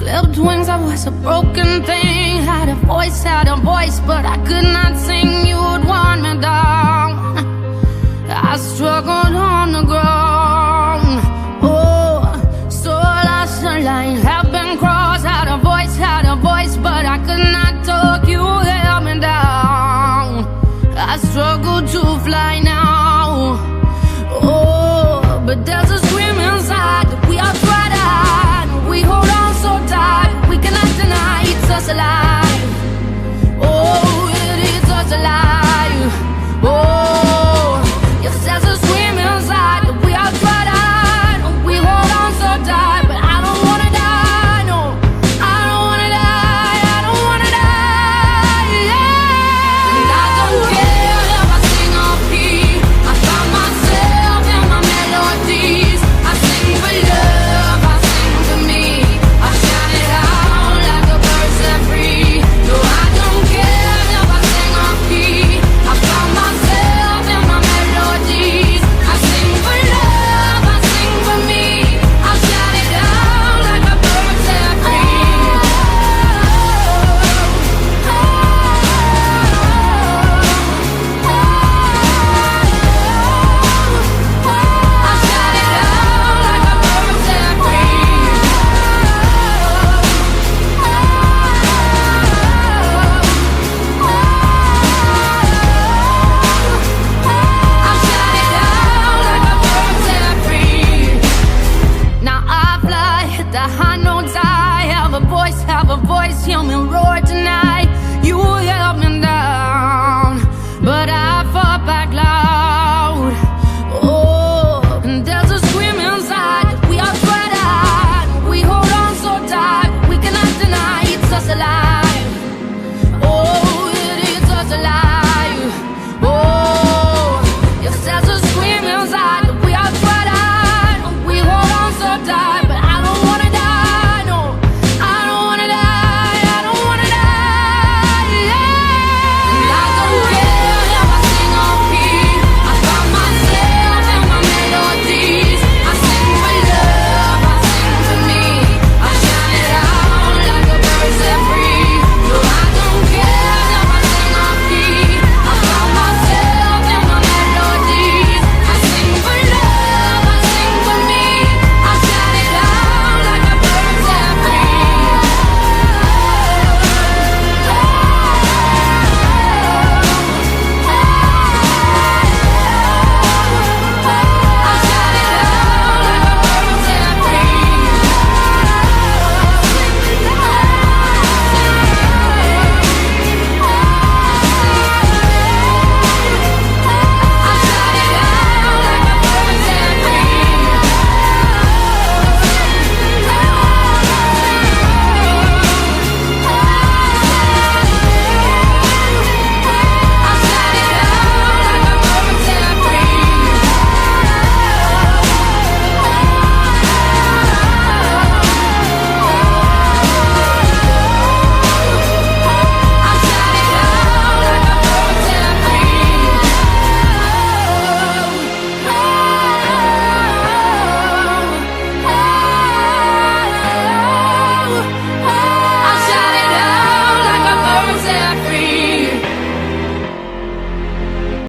Clipped wings, I was a broken thing. Had a voice, but I could not sing. You would want me down. I struggled on the ground. Oh, so lost the line, have been crossed. Had a voice, but I could not talk. You held me down. I struggled to fly.